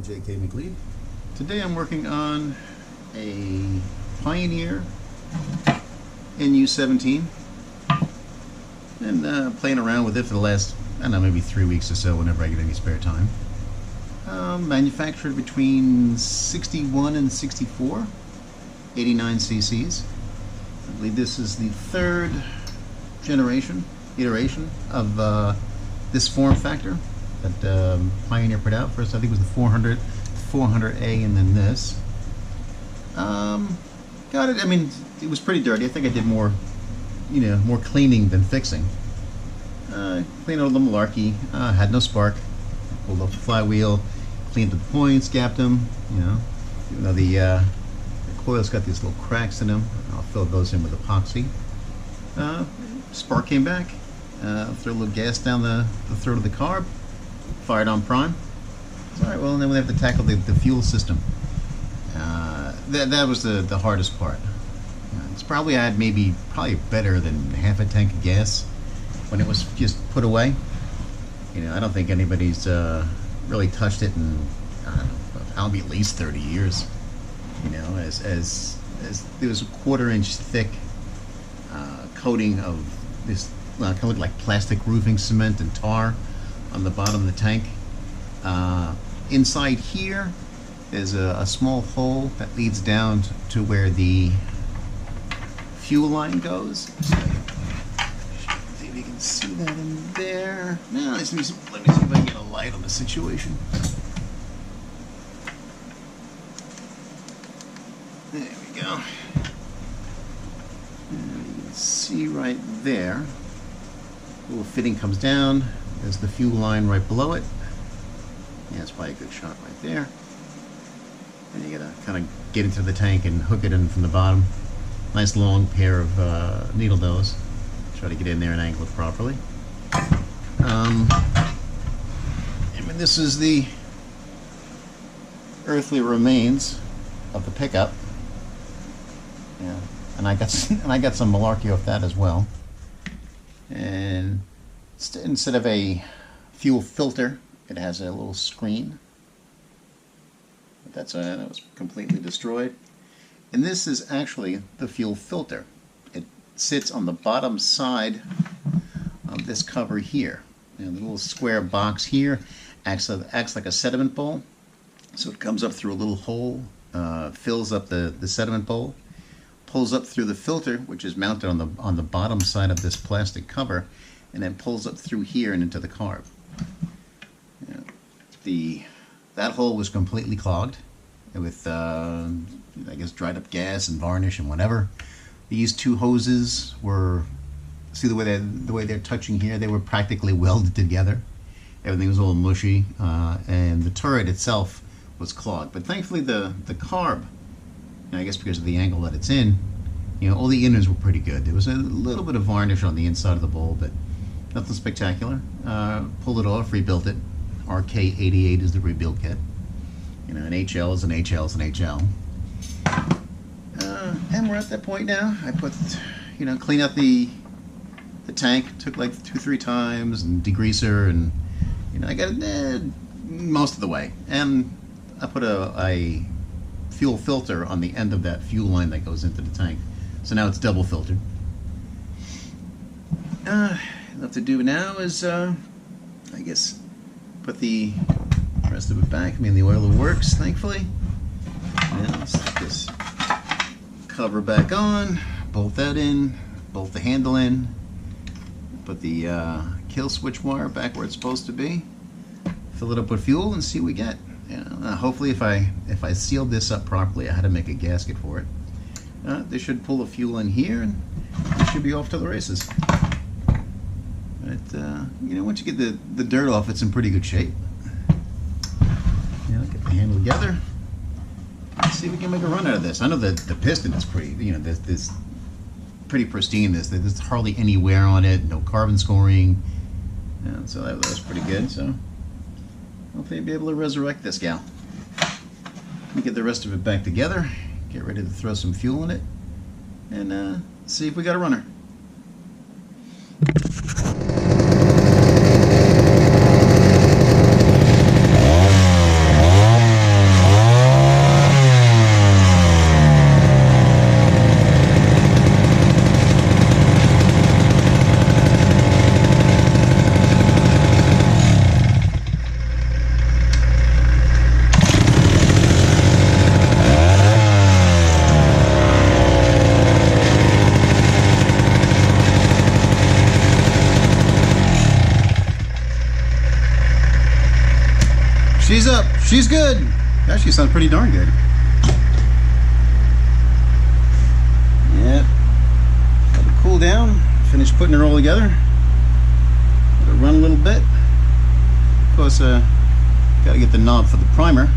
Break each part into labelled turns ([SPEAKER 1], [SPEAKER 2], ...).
[SPEAKER 1] J.K. McLeod. Today I'm working on a Pioneer NU-17 and playing around with it for the last, I don't know, maybe 3 weeks or so whenever I get any spare time. Manufactured between 61 and 64, 89 cc's. I believe this is the third iteration of this form factor that Pioneer put out. First I think it was the 400A, and then this. Got it. I mean, it was pretty dirty. I think I did more cleaning than fixing. Cleaned out the malarkey. Had no spark. Pulled off the flywheel, cleaned the points, gapped them. Even though the coil's got these little cracks in them, I'll fill those in with epoxy. Spark came back. Threw a little gas down the throat of the carb. Fired on prime. Alright, well, and then we have to tackle the fuel system. That was the hardest part. It's probably I had probably better than half a tank of gas when it was just put away. I don't think anybody's really touched it in, I don't know, probably at least 30 years. As there was a 1/4 inch thick coating of this kind of looked like plastic roofing cement and tar on the bottom of the tank. Inside here there's a small hole that leads down to where the fuel line goes. See if you can see that in there. Now, let me see if I can get a light on the situation. There we go. And you can see right there. Little fitting comes down. There's the fuel line right below it. Yeah, that's probably a good shot right there. And you gotta kind of get into the tank and hook it in from the bottom. Nice long pair of needle nose. Try to get in there and angle it properly. I mean, this is the earthly remains of the pickup. Yeah, and I got some malarkey off that as well. And instead of a fuel filter, it has a little screen. But that was completely destroyed. And this is actually the fuel filter. It sits on the bottom side of this cover here. And the little square box here acts like a sediment bowl. So it comes up through a little hole, fills up the sediment bowl, pulls up through the filter, which is mounted on the bottom side of this plastic cover, and then pulls up through here and into the carb. That hole was completely clogged with I guess dried up gas and varnish and whatever. These two hoses were, see the way they're touching here, they were practically welded together. Everything was all mushy, and the turret itself was clogged. But thankfully the carb, I guess because of the angle that it's in, all the innards were pretty good. There was a little bit of varnish on the inside of the bowl, but nothing spectacular. Pulled it off, rebuilt it. RK88 is the rebuild kit. An HL is an HL is an HL. And we're at that point now. I put, clean out the tank. Took like 2-3 times, and degreaser, and I got it most of the way. And I put a fuel filter on the end of that fuel line that goes into the tank. So now it's double filtered. Left to do now is, I guess, put the rest of it back. I mean, the oiler works, thankfully. Now let's put this cover back on, bolt that in, bolt the handle in, put the kill switch wire back where it's supposed to be, fill it up with fuel, and see what we get. Hopefully, if I sealed this up properly, I had to make a gasket for it. They should pull the fuel in here, and we should be off to the races. But once you get the dirt off, it's in pretty good shape. Get the handle together. Let's see if we can make a run out of this. I know that the piston is pretty, this pretty pristine. There's hardly any wear on it, no carbon scoring. So that was pretty good. So hopefully I'll be able to resurrect this gal. Let me get the rest of it back together. Get ready to throw some fuel in it, and see if we got a runner. She's up. She's good. Actually sounds pretty darn good. Yep. Let it cool down. Finish putting it all together. Let it run a little bit. Of course, gotta get the knob for the primer.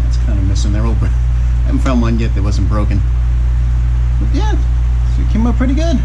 [SPEAKER 1] That's kind of missing there. I haven't found one yet that wasn't broken. But yeah, so it came out pretty good.